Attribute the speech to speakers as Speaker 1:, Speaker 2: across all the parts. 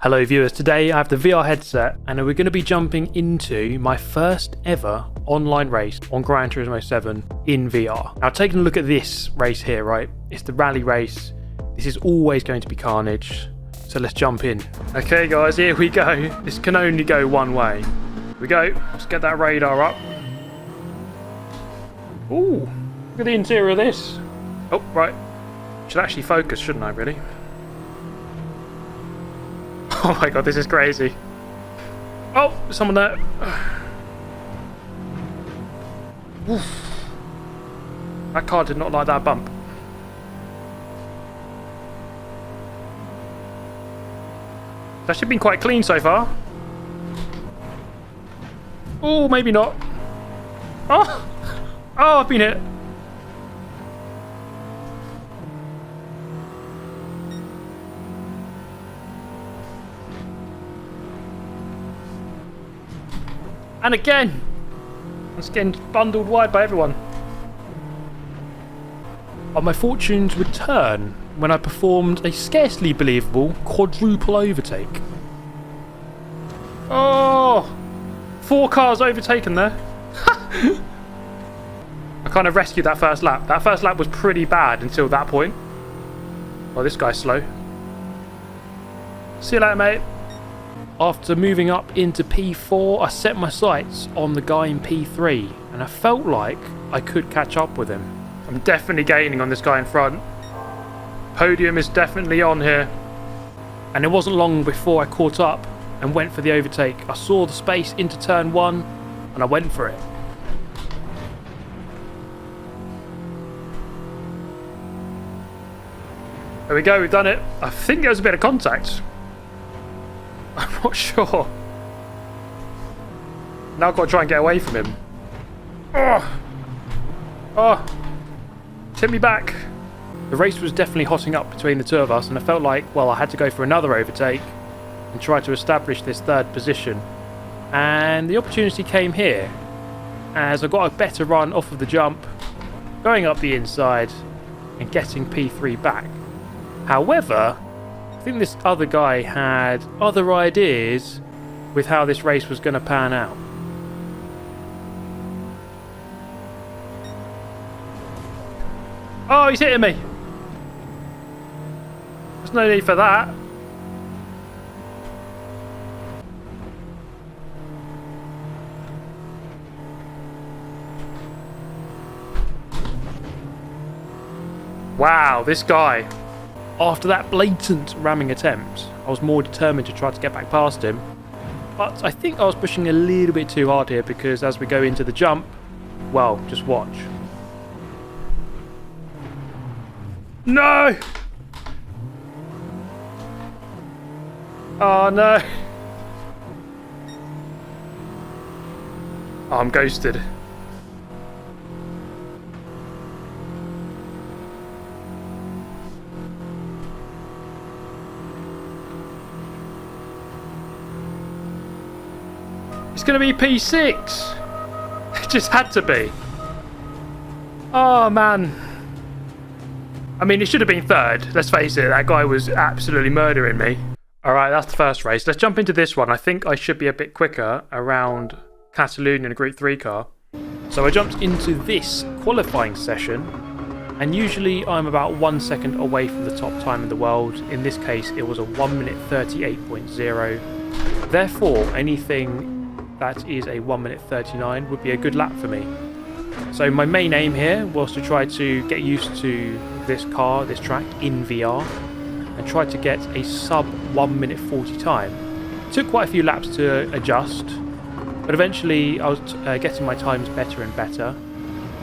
Speaker 1: Hello viewers, today I have the VR headset and we're going to be jumping into my first ever online race on Gran Turismo 7 in VR. Now taking a look at this race here, right, it's the rally race. This is always going to be carnage, so let's jump in. Okay guys, here we go. This can only go one way. Here we go, let's get that radar up. Ooh, look at the interior of this. Oh, right, should actually focus, shouldn't I really? Oh my god, this is crazy. Oh, someone there. Oof. That car did not like that bump. It's actually been quite clean so far. Oh, maybe not. Oh, I've been hit. And again, I'm just getting bundled wide by everyone. But my fortunes would turn when I performed a scarcely believable quadruple overtake. Oh, 4 cars overtaken there. I kind of rescued that first lap. That first lap was pretty bad until that point. Oh, this guy's slow. See you later, mate. After moving up into P4, I set my sights on the guy in P3 and I felt like I could catch up with him. I'm definitely gaining on this guy in front. Podium is definitely on here. And it wasn't long before I caught up and went for the overtake. I saw the space into turn 1 and I went for it. There we go, we've done it. I think there was a bit of contact. I'm not sure. Now I've got to try and get away from him. Oh, tip me back. The race was definitely hotting up between the two of us and I felt like, well, I had to go for another overtake and try to establish this third position. And the opportunity came here as I got a better run off of the jump, going up the inside and getting P3 back. However, I think this other guy had other ideas with how this race was going to pan out. Oh, he's hitting me. There's no need for that. Wow, this guy. After that blatant ramming attempt, I was more determined to try to get back past him. But I think I was pushing a little bit too hard here because as we go into the jump, well, just watch. No! Oh no! Oh, I'm ghosted. It's going to be P6. It just had to be. Oh, man. I mean, it should have been third. Let's face it, that guy was absolutely murdering me. All right, that's the first race. Let's jump into this one. I think I should be a bit quicker around Catalonia in a Group 3 car. So I jumped into this qualifying session. And usually I'm about 1 second away from the top time in the world. In this case, it was a 1 minute 38.0. Therefore, anything that is a 1 minute 39 would be a good lap for me. So my main aim here was to try to get used to this car, this track in VR and try to get a sub 1 minute 40 time. It took quite a few laps to adjust, but eventually I was getting my times better and better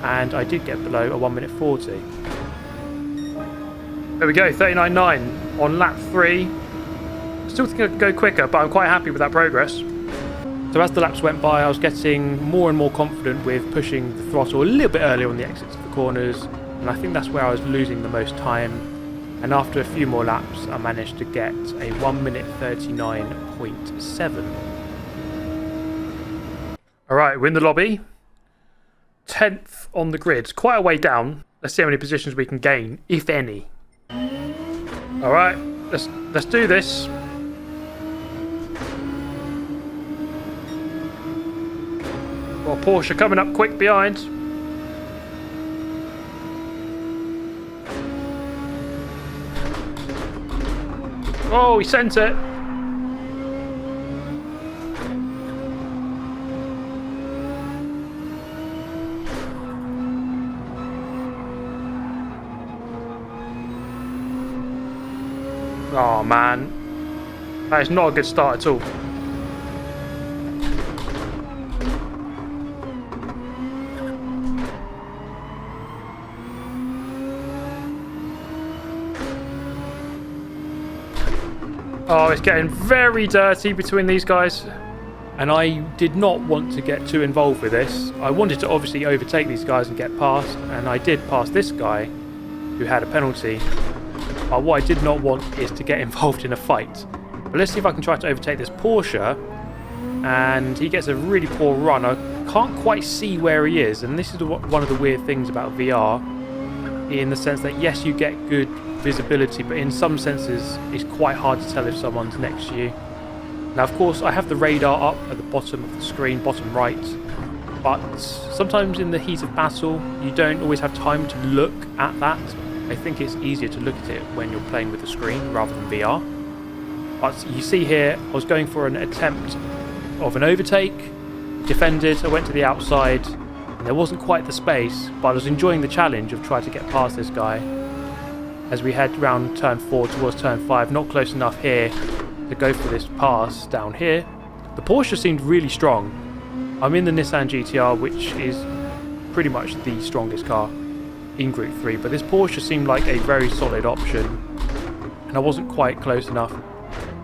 Speaker 1: and I did get below a 1 minute 40. There we go, 39.9 on lap 3. Still think I could go quicker, but I'm quite happy with that progress. So as the laps went by, I was getting more and more confident with pushing the throttle a little bit earlier on the exits of the corners, and I think that's where I was losing the most time. And after a few more laps, I managed to get a 1 minute 39.7. Alright, we're in the lobby. 10th on the grid. Quite a way down. Let's see how many positions we can gain, if any. Alright, let's do this. Got a Porsche coming up quick behind. Oh, he sent it. Oh man, that is not a good start at all. Oh, it's getting very dirty between these guys. And I did not want to get too involved with this. I wanted to obviously overtake these guys and get past. And I did pass this guy who had a penalty. But what I did not want is to get involved in a fight. But let's see if I can try to overtake this Porsche. And he gets a really poor run. I can't quite see where he is. And this is one of the weird things about VR. In the sense that yes, you get good visibility, but in some senses it's quite hard to tell if someone's next to you. Now of course I have the radar up at the bottom of the screen, bottom right, but sometimes in the heat of battle you don't always have time to look at that. I think it's easier to look at it when you're playing with the screen rather than VR. But you see here I was going for an attempt of an overtake, defended, I went to the outside. There wasn't quite the space, but I was enjoying the challenge of trying to get past this guy as we head round turn 4 towards turn 5. Not close enough here to go for this pass down here. The Porsche seemed really strong. I'm in the Nissan GTR, which is pretty much the strongest car in Group 3, but this Porsche seemed like a very solid option, and I wasn't quite close enough.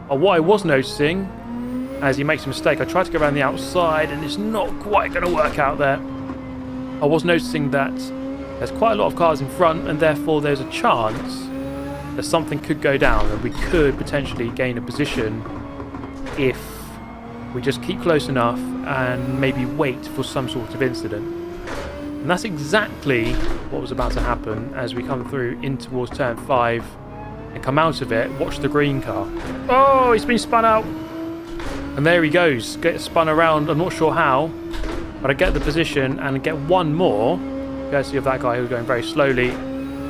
Speaker 1: But what I was noticing, as he makes a mistake, I tried to go around the outside, and it's not quite going to work out there. I was noticing that there's quite a lot of cars in front, and therefore there's a chance that something could go down and we could potentially gain a position if we just keep close enough and maybe wait for some sort of incident. And that's exactly what was about to happen as we come through in towards turn 5 and come out of it. Watch the green car. Oh, he's been spun out. And there he goes, gets spun around, I'm not sure how. But I get the position and get one more, courtesy of that guy who was going very slowly,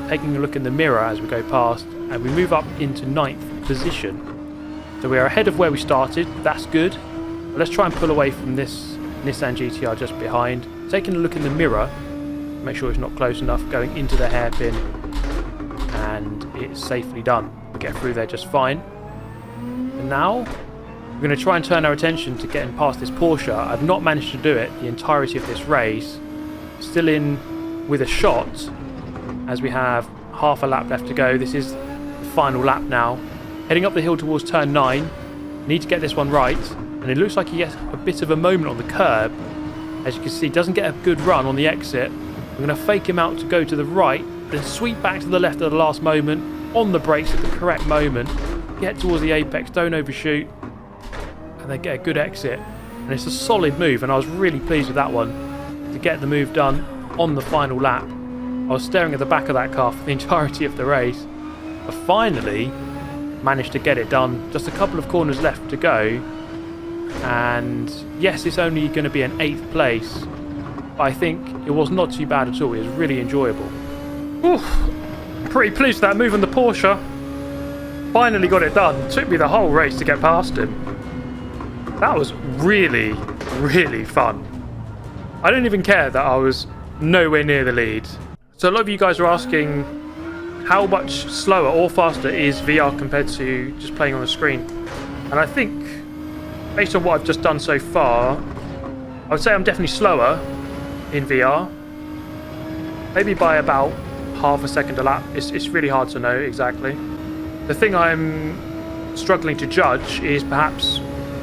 Speaker 1: taking a look in the mirror as we go past, and we move up into 9th position. So we are ahead of where we started, that's good. But let's try and pull away from this Nissan GTR just behind. Taking a look in the mirror, make sure it's not close enough, going into the hairpin, and it's safely done. We get through there just fine. And now we're going to try and turn our attention to getting past this Porsche. I've not managed to do it the entirety of this race. Still in with a shot as we have half a lap left to go. This is the final lap now. Heading up the hill towards turn 9. Need to get this one right. And it looks like he gets a bit of a moment on the curb. As you can see, doesn't get a good run on the exit. I'm going to fake him out to go to the right, then sweep back to the left at the last moment, on the brakes at the correct moment, get towards the apex, don't overshoot, and then get a good exit. And it's a solid move, and I was really pleased with that one to get the move done on the final lap. I was staring at the back of that car for the entirety of the race, but finally managed to get it done. Just a couple of corners left to go, and yes, it's only going to be an 8th place, but I think it was not too bad at all. It was really enjoyable. Oof, pretty pleased with that move on the Porsche. Finally got it done. Took me the whole race to get past him. That was really, really fun. I don't even care that I was nowhere near the lead. So a lot of you guys are asking how much slower or faster is VR compared to just playing on a screen. And I think, based on what I've just done so far, I would say I'm definitely slower in VR. Maybe by about half a second a lap. It's really hard to know exactly. The thing I'm struggling to judge is perhaps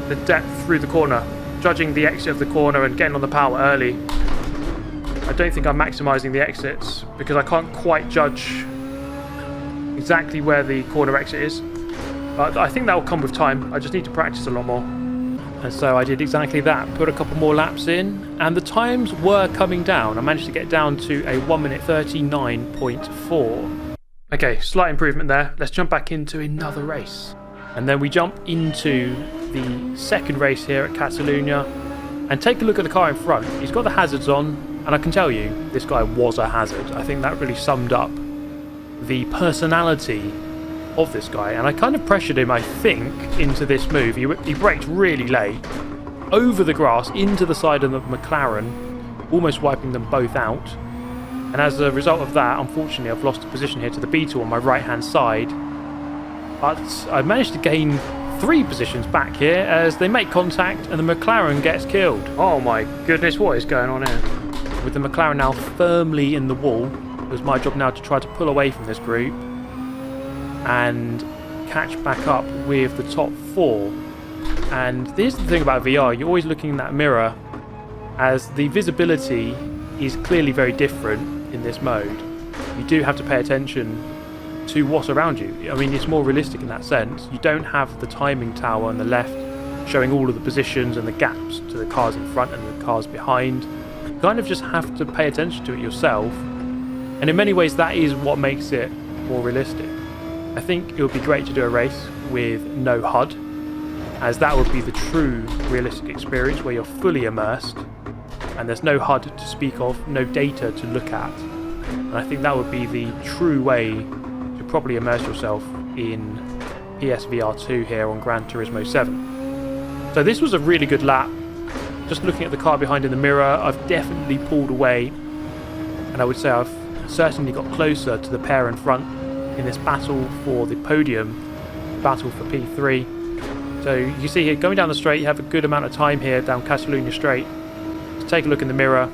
Speaker 1: the depth through the corner, judging the exit of the corner and getting on the power early. I don't think I'm maximising the exits because I can't quite judge exactly where the corner exit is. But I think that will come with time. I just need to practice a lot more. And so I did exactly that, put a couple more laps in, and the times were coming down. I managed to get down to a 1 minute 39.4. Okay, slight improvement there. Let's jump back into another race. And then we jump into the second race here at Catalunya. And take a look at the car in front. He's got the hazards on, and I can tell you, this guy was a hazard. I think that really summed up the personality of this guy. And I kind of pressured him, I think, into this move. He braked really late, over the grass, into the side of the McLaren, almost wiping them both out. And as a result of that, unfortunately, I've lost a position here to the Beetle on my right-hand side. But I managed to gain 3 positions back here as they make contact and the McLaren gets killed. Oh my goodness, what is going on here? With the McLaren now firmly in the wall, it was my job now to try to pull away from this group and catch back up with the top 4. And here's the thing about VR, you're always looking in that mirror, as the visibility is clearly very different in this mode. You do have to pay attention to what's around you. I mean, it's more realistic in that sense. You don't have the timing tower on the left showing all of the positions and the gaps to the cars in front and the cars behind. You kind of just have to pay attention to it yourself. And in many ways, that is what makes it more realistic. I think it would be great to do a race with no HUD, as that would be the true realistic experience where you're fully immersed and there's no HUD to speak of, no data to look at. And I think that would be the true way to properly immerse yourself in PSVR 2 here on Gran Turismo 7. So this was a really good lap. Just looking at the car behind in the mirror, I've definitely pulled away, and I would say I've certainly got closer to the pair in front in this battle for the podium, battle for P3. So you can see here, going down the straight, you have a good amount of time here down Catalunya Straight. Just take a look in the mirror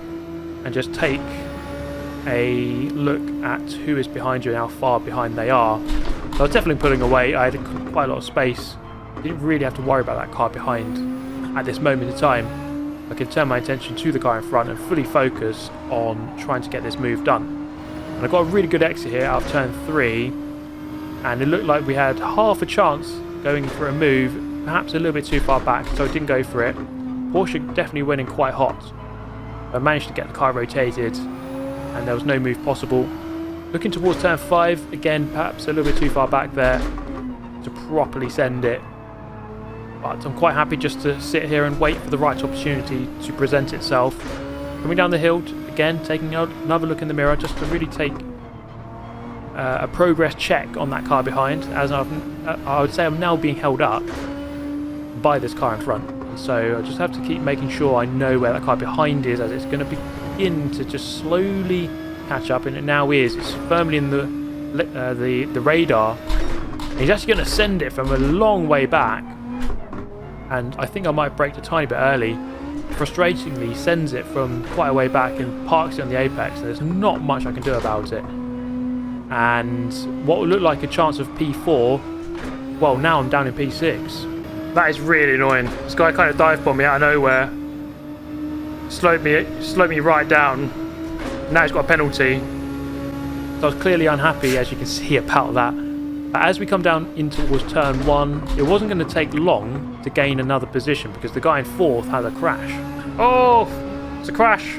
Speaker 1: and just take a look at who is behind you and how far behind they are. So I was definitely pulling away. I had quite a lot of space. Didn't really have to worry about that car behind at this moment in time. I could turn my attention to the car in front and fully focus on trying to get this move done. And I got a really good exit here out of turn 3, and it looked like we had half a chance going for a move, perhaps a little bit too far back, so I didn't go for it. Porsche definitely went in quite hot. I managed to get the car rotated and there was no move possible. Looking towards turn 5, again perhaps a little bit too far back there to properly send it. But I'm quite happy just to sit here and wait for the right opportunity to present itself. Coming down the hill, again taking another look in the mirror just to really take a progress check on that car behind, as I would say I'm now being held up by this car in front. And so I just have to keep making sure I know where that car behind is, as it's going to begin to just slowly catch up, and it now is. It's firmly in the radar. He's actually going to send it from a long way back, and I think I might have braked a tiny bit early. Frustratingly, he sends it from quite a way back and parks it on the apex, and there's not much I can do about it. And what would look like a chance of P4, well, now I'm down in P6. That is really annoying. This guy kind of dive-bombed me out of nowhere, slowed me right down. Now he's got a penalty. So I was clearly unhappy, as you can see, about that. But as we come down in towards turn 1, it wasn't going to take long to gain another position because the guy in 4th had a crash. Oh, it's a crash.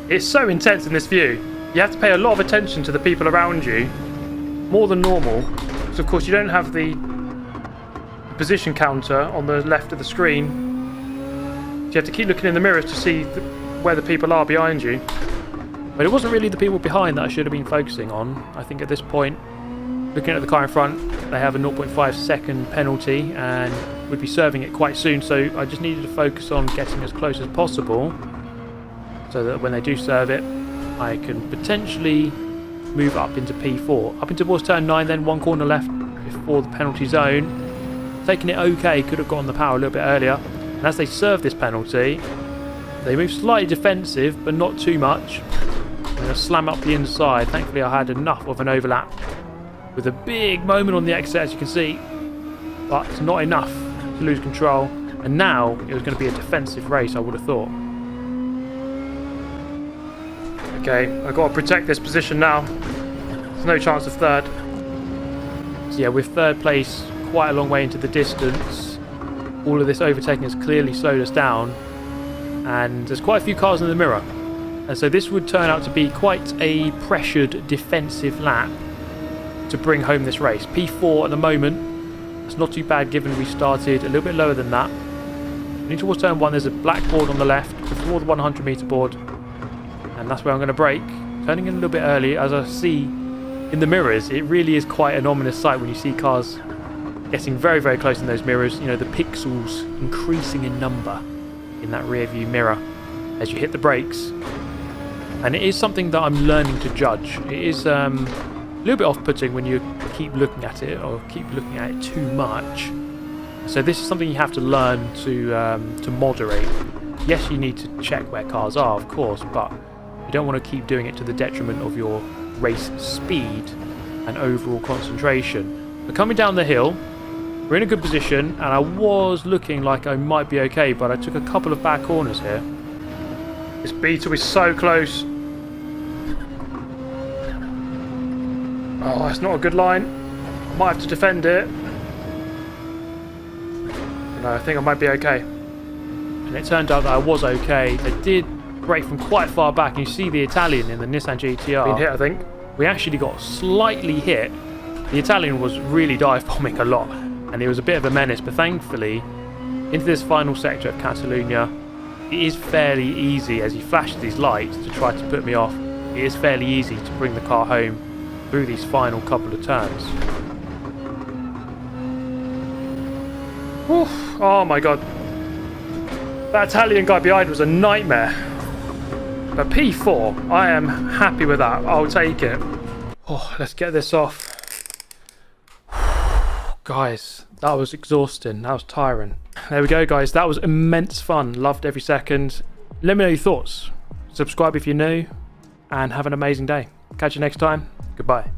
Speaker 1: It's so intense in this view. You have to pay a lot of attention to the people around you, more than normal. So of course you don't have the position counter on the left of the screen. So you have to keep looking in the mirrors to see where the people are behind you. But it wasn't really the people behind that I should have been focusing on. I think at this point, looking at the car in front, they have a 0.5 second penalty and would be serving it quite soon. So I just needed to focus on getting as close as possible, so that when they do serve it, I can potentially move up into P4. Up into towards turn 9, then one corner left before the penalty zone. Taking it okay, could have gotten the power a little bit earlier. And as they serve this penalty, they move slightly defensive, but not too much. I'm going to slam up the inside. Thankfully I had enough of an overlap with a big moment on the exit, as you can see. But not enough to lose control. And now it was going to be a defensive race, I would have thought. Okay, I've got to protect this position now. There's no chance of third. So yeah, with third place quite a long way into the distance, all of this overtaking has clearly slowed us down, and there's quite a few cars in the mirror. And so this would turn out to be quite a pressured defensive lap to bring home this race. P4 at the moment. It's not too bad given we started a little bit lower than that. Heading towards turn 1, there's a black board on the left before the 100 metre board. And that's where I'm going to brake. Turning in a little bit early. As I see in the mirrors, it really is quite an ominous sight when you see cars getting very, very close in those mirrors. You know, the pixels increasing in number in that rear view mirror as you hit the brakes. And it is something that I'm learning to judge. It is a little bit off-putting when you keep looking at it or keep looking at it too much. So this is something you have to learn to moderate. Yes, you need to check where cars are, of course, but you don't want to keep doing it to the detriment of your race speed and overall concentration. But coming down the hill, we're in a good position, and I was looking like I might be okay, but I took a couple of bad corners here. This Beetle is so close. Oh, that's not a good line. I might have to defend it. No, I think I might be okay. And it turned out that I was okay. I did brake from quite far back, and you see the Italian in the Nissan GTR. Been hit, I think. We actually got slightly hit. The Italian was really dive bombing a lot, and it was a bit of a menace, but thankfully, into this final sector of Catalonia, it is fairly easy, as he flashes these lights to try to put me off, it is fairly easy to bring the car home through these final couple of turns. Oof. Oh my god. That Italian guy behind was a nightmare. But P4, I am happy with that. I'll take it. Oh, let's get this off. Guys, that was exhausting. That was tiring. There we go, guys. That was immense fun. Loved every second. Let me know your thoughts. Subscribe if you're new. And have an amazing day. Catch you next time. Goodbye.